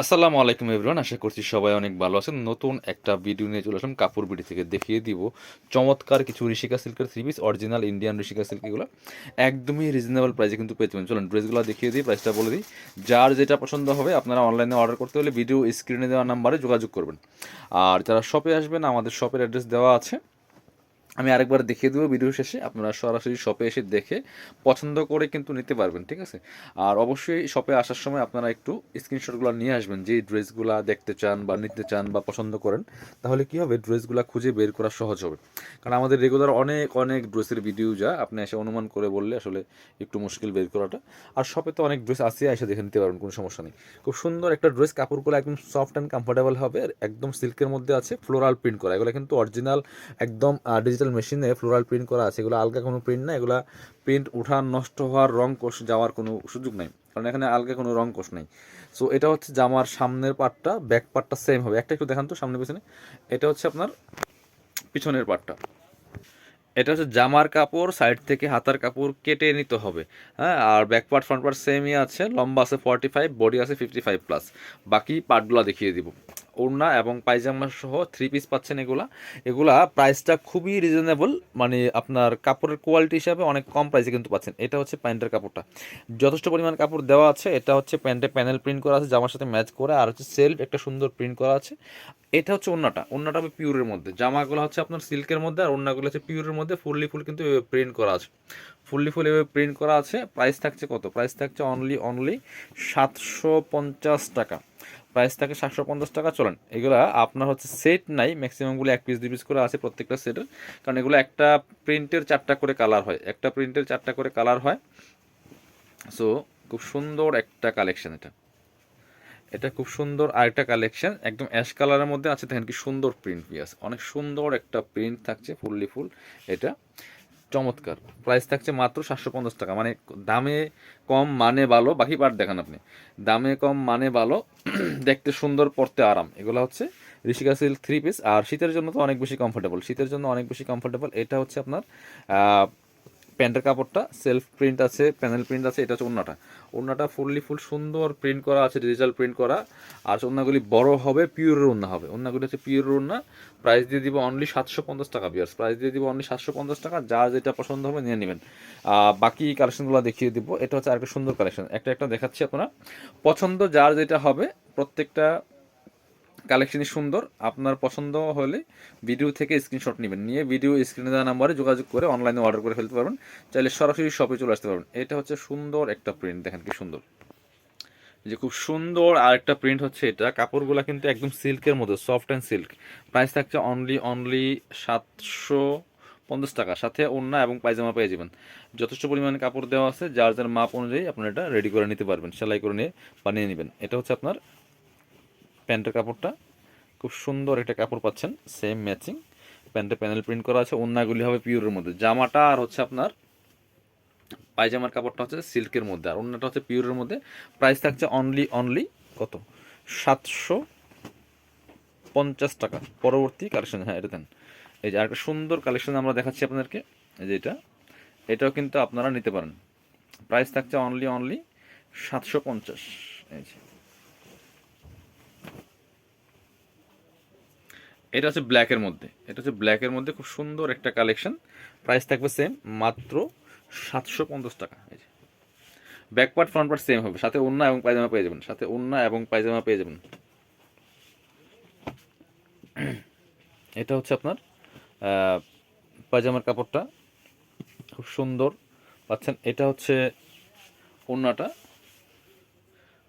আসসালামু আলাইকুম এভরিওয়ান, আশা করছি সবাই অনেক ভালো আছেন। নতুন একটা ভিডিও নিয়ে চলে আসলাম কাপড় বিডি থেকে। দেখিয়ে দিব চমৎকার কিছু ঋষিকা সিল্কের three piece, original Indian Rishika silk. এগুলো একদমই রিজনেবল প্রাইসে কিন্তু পেয়ে যাবেন। চলুন ড্রেসগুলো দেখিয়ে দিই, প্রাইসটা বলে দিই। যার যেটা পছন্দ হবে আপনারা অনলাইনে অর্ডার করতে হলে ভিডিও স্ক্রিনে দেওয়া নাম্বারে যোগাযোগ করবেন। আর যারা শপে আসবেন, আমাদের শপের অ্যাড্রেস দেওয়া আছে, আমি আরেকবার দেখিয়ে দেবো ভিডিও শেষে। আপনারা সরাসরি শপে এসে দেখে পছন্দ করে কিন্তু নিতে পারবেন, ঠিক আছে? আর অবশ্যই শপে আসার সময় আপনারা একটু স্ক্রিনশটগুলো নিয়ে আসবেন, যেই ড্রেসগুলো দেখতে চান বা নিতে চান বা পছন্দ করেন। তাহলে কি হবে, ড্রেসগুলো খুঁজে বের করা সহজ হবে। কারণ আমাদের রেগুলার অনেক অনেক ড্রেসের ভিডিও যা আপনি এসে অনুমান করে বললে আসলে একটু মুশকিল বের করাটা। আর শপে তো অনেক ড্রেস আছে, এসে দেখে নিতে পারবেন, কোনো সমস্যা নেই। খুব সুন্দর একটা ড্রেস, কাপড়গুলো একদম সফট অ্যান্ড কমফোর্টেবল হবে, আর একদম সিল্কের মধ্যে আছে, ফ্লোরাল প্রিন্ট করা। এগুলো কিন্তু অরিজিনাল একদম ডিজিটাল মেশিনে ফ্লোরাল প্রিন্ট করা আছে। এগুলো আলগা কোনো প্রিন্ট না। এগুলা প্রিন্ট উঠার, নষ্ট হওয়ার, রং কোষ যাওয়ার কোনো সুযোগ নাই, কারণ এখানে আলগা কোনো রং কোষ নাই। সো এটা হচ্ছে জামার সামনের পার্টটা, ব্যাক পার্টটা সেম হবে। একটা একটু দেখান তো সামনে পেছনে। এটা হচ্ছে আপনার পিছনের পার্টটা। এটা হচ্ছে জামার কাপড়, সাইড থেকে হাতার কাপড় কেটে নিতে হবে। হ্যাঁ, আর ব্যাক পার্ট ফ্রন্ট পার্ট সেমই আছে। লম্বা আছে 45, বডি আছে 55+। বাকি পার্টগুলো দেখিয়ে দিব। ওড়না এবং পায়জামা সহ থ্রি পিস পাচ্ছেন এগুলা। এগুলা প্রাইসটা খুবই রিজনেবল, মানে আপনার কাপড়ের কোয়ালিটি হিসাবে অনেক কম প্রাইসে কিন্তু পাচ্ছেন। এটা হচ্ছে প্যান্টের কাপড়টা, যথেষ্ট পরিমাণ কাপড় দেওয়া আছে। এটা হচ্ছে প্যান্টে প্যানেল প্রিন্ট করা আছে জামার সাথে ম্যাচ করে, আর হচ্ছে সেলফ একটা সুন্দর প্রিন্ট করা আছে। এটা হচ্ছে ওড়নাটা, ওড়নাটা হবে পিওরের মধ্যে। জামাগুলো হচ্ছে আপনার সিল্কের মধ্যে, আর ওড়নাগুলো হচ্ছে পিওরের মধ্যে। ফুললি ফুল কিন্তু প্রিন্ট করা আছে, ফুললি ফুল এভাবে প্রিন্ট করা আছে। প্রাইস থাকছে কত? প্রাইস থাকছে অনলি 750 টাকা। প্রাইস থাকে 750 টাকা। চলেন, এগুলা আপনার হচ্ছে সেট নাই, ম্যাক্সিমামগুলো এক পিস দুই পিস করে আছে প্রত্যেকটা সেটের। কারণ এগুলো একটা প্রিন্টের 4টা করে কালার হয়, একটা প্রিন্টের 4টা করে কালার হয়। সো খুব সুন্দর একটা কালেকশন এটা। এটা খুব সুন্দর আরেকটা কালেকশন, একদম অ্যাশ কালারের মধ্যে আছে। দেখেন কি সুন্দর প্রিন্ট পিয়াস, অনেক সুন্দর একটা প্রিন্ট থাকছে, ফুললি ফুল। এটা চমৎকার। প্রাইস থাকছে মাত্র 750 টাকা। মানে দামে কম মানে ভালো। বাকি পার্ট দেখান আপনি। দামে কম মানে ভালো, দেখতে সুন্দর, পরতে আরাম। এগুলো হচ্ছে ঋষিকা সিল্ক থ্রি পিস। আর শীতের জন্য তো অনেক বেশি কমফোর্টেবল, শীতের জন্য অনেক বেশি কমফোর্টেবল। এটা হচ্ছে আপনার প্যান্টের কাপড়টা সেলফ প্রিন্ট আছে, প্যানেল প্রিন্ট আছে। এটা হচ্ছে ওড়নাটা, ওড়নাটা ফুললি ফুল সুন্দর প্রিন্ট করা আছে, ডিজিটাল প্রিন্ট করা। আর ওড়নাগুলি বড় হবে, পিওরের ওড়না হবে। ওড়নাগুলি হচ্ছে পিওরের ওড়না। প্রাইস দিয়ে দিব অনলি 750 টাকা। বিয়ার্স, প্রাইস দিয়ে দিব অনলি 750 টাকা। যার যেটা পছন্দ হবে নিয়ে নেবেন। বাকি কালেকশনগুলো দেখিয়ে দিব। এটা হচ্ছে আরেকটা সুন্দর কালেকশন, একটা একটা দেখাচ্ছি। আপনারা পছন্দ যার যেটা হবে, প্রত্যেকটা কালেকশনই সুন্দর। আপনার পছন্দ হলে ভিডিও থেকে স্ক্রিনশট নেবেন, নিয়ে ভিডিও স্ক্রিনে দেওয়া নাম্বারে যোগাযোগ করে অনলাইনে অর্ডার করে ফেলতে পারবেন। চাইলে সরাসরি শপে চলে আসতে পারবেন। এটা হচ্ছে সুন্দর একটা প্রিন্ট, দেখেন কি সুন্দর, যে খুব সুন্দর। আর একটা প্রিন্ট হচ্ছে এটা। কাপড়গুলো কিন্তু একদম সিল্কের মধ্যে, সফট অ্যান্ড সিল্ক। প্রাইস থাকছে অনলি 750 টাকা। সাথে ওড়না এবং পায়জামা পেয়ে যাবেন। যথেষ্ট পরিমাণে কাপড় দেওয়া আছে, যার যার মাপ অনুযায়ী আপনারা এটা রেডি করে নিতে পারবেন, সেলাই করে নিয়ে বানিয়ে নেবেন। এটা হচ্ছে আপনার প্যান্টের কাপড়টা, খুব সুন্দর একটা কাপড় পাচ্ছেন, সেম ম্যাচিং। প্যান্টে প্যানেল প্রিন্ট করা আছে। ওড়নাগুলি হবে পিওরের মধ্যে। জামাটা আর হচ্ছে আপনার পায়জামার কাপড়টা হচ্ছে সিল্কের মধ্যে, আর ওড়নাটা হচ্ছে পিওরের মধ্যে। প্রাইস থাকছে অনলি কত? 750 টাকা। পরবর্তী কালেকশন, হ্যাঁ এটা দেন। এই যে আরেকটা সুন্দর কালেকশন আমরা দেখাচ্ছি আপনাদেরকে। এই যে এটাও কিন্তু আপনারা নিতে পারেন। প্রাইস থাকছে অনলি 750। এই যে এটা হচ্ছে ব্ল্যাকের মধ্যে, এটা হচ্ছে ব্ল্যাকের মধ্যে খুব সুন্দর একটা কালেকশন। প্রাইস থাকবে সেম, মাত্র 750 টাকা। এই যে back part front part same হবে, সাথে ওড়না এবং পায়জামা পেয়ে যাবেন, সাথে ওড়না এবং পায়জামা পেয়ে যাবেন। এটা হচ্ছে আপনার পায়জামার কাপড়টা, খুব সুন্দর পাচ্ছেন। এটা হচ্ছে ওড়নাটা,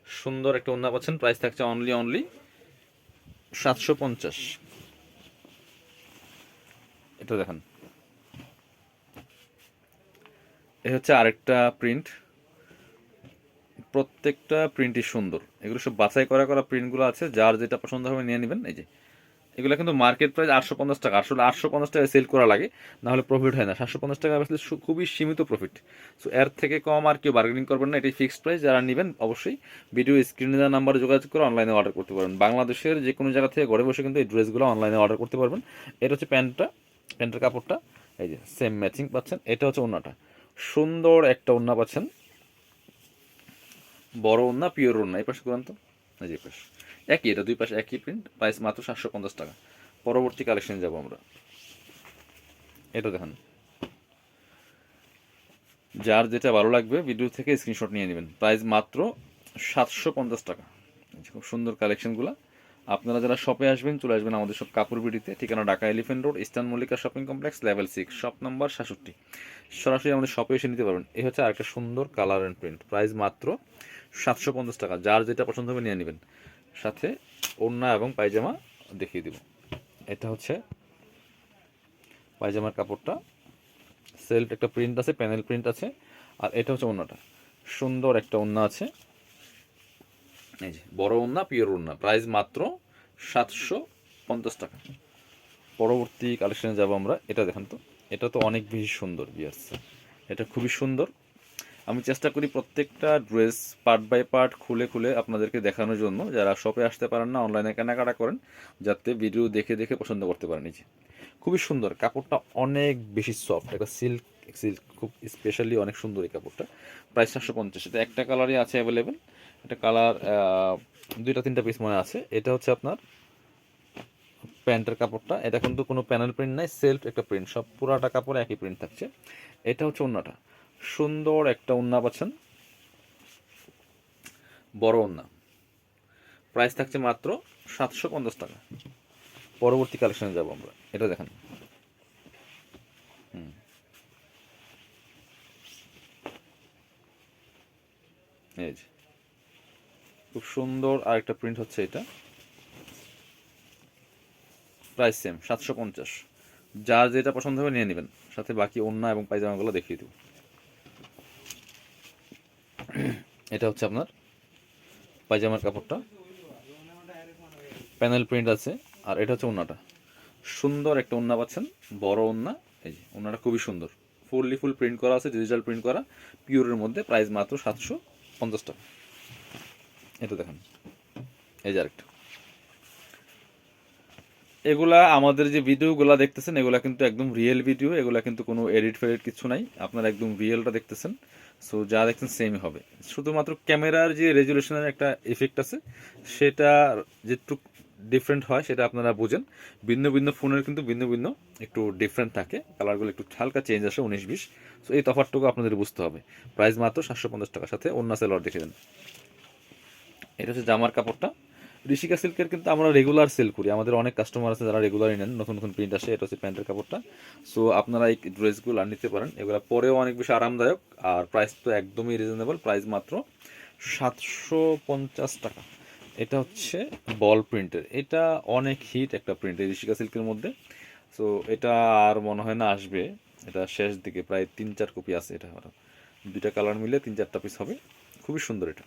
সুন্দর একটা ওড়না পাচ্ছেন। প্রাইস থাকছে অনলি 750। এটা দেখেন, এটা হচ্ছে আরেকটা প্রিন্ট। প্রত্যেকটা প্রিন্টই সুন্দর। এগুলো সব বাছাই করা করা প্রিন্টগুলো আছে, যার যেটা পছন্দ হবে নিয়ে নেবেন। এই যে এগুলো কিন্তু মার্কেট প্রাইস 850 টাকা। আসলে 850 টাকায় সেল করা লাগে, না হলে প্রফিট হয় না। 750 টাকা আসলে খুবই সীমিত প্রফিট। সো এর থেকে কম আর কেউ বার্গেনিং করবেন না, এটাই ফিক্সড প্রাইস। যারা নেবেন অবশ্যই ভিডিও স্ক্রিনে দেওয়া নাম্বারে যোগাযোগ করে অনলাইনে অর্ডার করতে পারবেন। বাংলাদেশের যে কোনো জায়গা থেকে ঘরে বসে কিন্তু এই ড্রেসগুলো অনলাইনে অর্ডার করতে পারবেন। এটা হচ্ছে প্যান্টটা, প্যান্টের কাপড়টা। এই যে সেম ম্যাচিং পাচ্ছেন। এটা হচ্ছে ওড়নাটা, সুন্দর একটা ওড়না পাচ্ছেন, বড় ওড়না, পিওর ওড়না। এই পাশে করেন তো। এই যে পাশ একই, এটা দুই পাশে একই প্রিন্ট, প্রাইস মাত্র 750 টাকা। পরবর্তী কালেকশনে যাব আমরা। এটা দেখেন, যার যেটা ভালো লাগবে ভিডিও থেকে স্ক্রিনশট নিয়ে নেবেন। প্রাইস মাত্র 750 টাকা। খুব সুন্দর কালেকশনগুলো। আপনারা যারা শপে আসবেন চলে আসবেন আমাদের সব কাপড় বিডিতে, ঠিকানা Dhaka elephant road, eastern Mallika shopping complex, level 6, shop number 67। সরাসরি আমাদের শপে এসে নিতে পারবেন। এই হচ্ছে আরেকটা সুন্দর কালার অ্যান্ড প্রিন্ট, প্রাইস মাত্র 750 টাকা। যার যেটা পছন্দ হবে নিয়ে নেবেন। সাথে ওড়না এবং পায়জামা দেখিয়ে দিব। এটা হচ্ছে পায়জামার কাপড়টা, সেলফ একটা প্রিন্ট আছে, প্যানেল প্রিন্ট আছে। আর এটা হচ্ছে ওড়নাটা, সুন্দর একটা ওড়না আছে, এই যে বড় ওড়না, পিওর ওড়না, প্রাইস মাত্র 750 টাকা। পরবর্তী কালেকশনে যাব আমরা। এটা দেখেন তো, এটা তো অনেক বেশি সুন্দর ভিউয়ার্স, এটা খুবই সুন্দর। আমি চেষ্টা করি প্রত্যেকটা ড্রেস পার্ট বাই পার্ট খুলে খুলে আপনাদেরকে দেখানোর জন্য, যারা শপে আসতে পারেন না অনলাইনে কেনাকাটা করেন, যাতে ভিডিও দেখে দেখে পছন্দ করতে পারেন। এই যে খুবই সুন্দর কাপড়টা, অনেক বেশি সফট, একটা সিল্ক সিল্ক খুব স্পেশালি অনেক সুন্দর এই কাপড়টা। প্রাইস 750। এটা একটা কালারই আছে অ্যাভেলেবেল, এটা কালার 2-3টা পিস মনে আছে। এটা হচ্ছে আপনার প্যান্টের কাপড়টা, এটা কিন্তু কোনো প্যানেল প্রিন্ট নাই, সেলফ একটা প্রিন্ট, সব পুরাটা কাপড়ে একই প্রিন্ট থাকছে। এটা হচ্ছে ওড়নাটা, সুন্দর একটা ওড়না পাচ্ছেন, বড় ওড়না, প্রাইস থাকছে মাত্র 750 টাকা। পরবর্তী কালেকশনে যাব আমরা। এটা দেখেন, এই যে খুব সুন্দর আরেকটা প্রিন্ট হচ্ছে এটা, প্রাইস সেম 750। যার যেটা পছন্দ হবে নিয়ে নেবেন। সাথে বাকি ওড়না এবং পায়জামাগুলো দেখিয়ে দেব। এটা হচ্ছে আপনার পায়জামার কাপড়টা, প্যানেল প্রিন্ট আছে। আর এটা হচ্ছে ওড়নাটা, সুন্দর একটা ওড়না পাচ্ছেন, বড় ওড়না। এই যে ওড়নাটা খুবই সুন্দর, ফুল প্রিন্ট করা আছে, ডিজিটাল প্রিন্ট করা, পিওরের মধ্যে, প্রাইস মাত্র 750 টাকা। এটা দেখেন, এই যে আরেকটা। এগুলা আমাদের যে ভিডিওগুলো দেখতেছেন এগুলা কিন্তু একদম রিয়েল ভিডিও, এগুলা কিন্তু কোনো এডিট ফেডিট কিছু নাই, আপনারা একদম রিয়েলটা দেখতেছেন। সো যা দেখছেন সেমই হবে, শুধুমাত্র ক্যামেরার যে রেজুলেশনের একটা এফেক্ট আছে সেটা যেটুক ডিফারেন্ট হয় সেটা আপনারা বুঝেন। ভিন্ন ভিন্ন ফোনের কিন্তু ভিন্ন ভিন্ন একটু ডিফারেন্ট থাকে, কালারগুলো একটু হালকা চেঞ্জ আসে 19-20। সো এই তফাৎটুকু আপনাদের বুঝতে হবে। প্রাইস মাত্র 750 টাকার সাথে অন্য সেলার দেখে দেন। এটা হচ্ছে জামার কাপড়টা, ঋষিকা সিল্কের কিন্তু আমরা রেগুলার সেল করি, আমাদের অনেক কাস্টমার আছে যারা রেগুলারই নেন, নতুন নতুন প্রিন্ট আসে। এটা হচ্ছে প্যান্টের কাপড়টা। সো আপনারা এই ড্রেসগুলো নিতে পারেন, এগুলো পরেও অনেক বেশি আরামদায়ক। আর প্রাইস তো একদমই রিজনেবল, প্রাইস মাত্র 750 টাকা। এটা হচ্ছে বল প্রিন্টের, এটা অনেক হিট একটা প্রিন্ট এই ঋষিকা সিল্কের মধ্যে। সো এটা আর মনে হয় না আসবে, এটা শেষ দিকে, প্রায় 3-4 কপি আছে। এটা দুইটা কালার মিলে 3-4টা পিস হবে, খুবই সুন্দর। এটা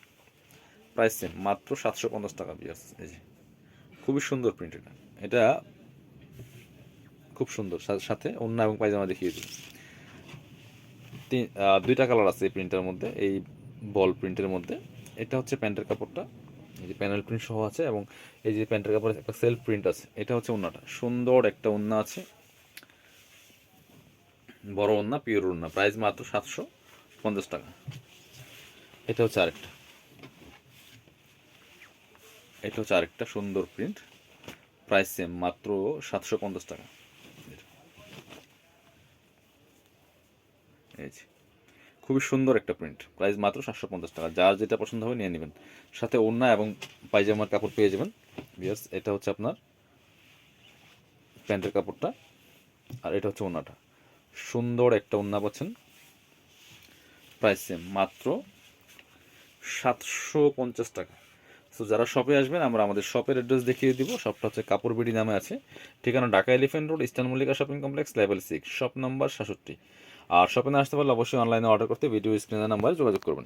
প্রাইস সেম, মাত্র 750 টাকা বিয়ার্স। এই যে খুবই সুন্দর প্রিন্ট, এটা এটা খুব সুন্দর। সাথে ওড়না এবং পায়জামা দেখিয়ে দিই। দুইটা কালার আছে এই প্রিন্টের মধ্যে, এই বল প্রিন্টের মধ্যে। এটা হচ্ছে প্যান্টের কাপড়টা, এই যে প্যানেল প্রিন্ট সহ আছে, এবং এই যে প্যান্টের কাপড়ে একটা সেলফ প্রিন্ট আছে। এটা হচ্ছে ওড়নাটা, সুন্দর একটা ওড়না আছে, বড় ওড়না, পিওর ওড়না, প্রাইস মাত্র 750 টাকা। এটা হচ্ছে আরেকটা, এটা হচ্ছে আরেকটা সুন্দর প্রিন্ট, প্রাইস সেম, মাত্র 750 টাকা। এই যে খুবই সুন্দর একটা প্রিন্ট, প্রাইস মাত্র 750 টাকা। যার যেটা পছন্দ হবে নিয়ে নেবেন। সাথে ওড়না এবং পায়জামার কাপড় পেয়ে যাবেন। ইয়েস, এটা হচ্ছে আপনার প্যান্টের কাপড়টা, আর এটা হচ্ছে ওড়নাটা, সুন্দর একটা ওড়না পাচ্ছেন, প্রাইস সেম, মাত্র 750 টাকা। সো যারা শপে আসবেন আমরা আমাদের শপের অ্যাড্রেস দেখিয়ে দিব। শপটা হচ্ছে কাপড় বিডি নামে আছে, ঠিকানা Dhaka elephant road, eastern Mallika shopping complex, level 6, shop number 67। আর শপে না আসতে পারলে অবশ্যই অনলাইনে অর্ডার করতে ভিডিও স্ক্রিনের নাম্বারে যোগাযোগ করবেন।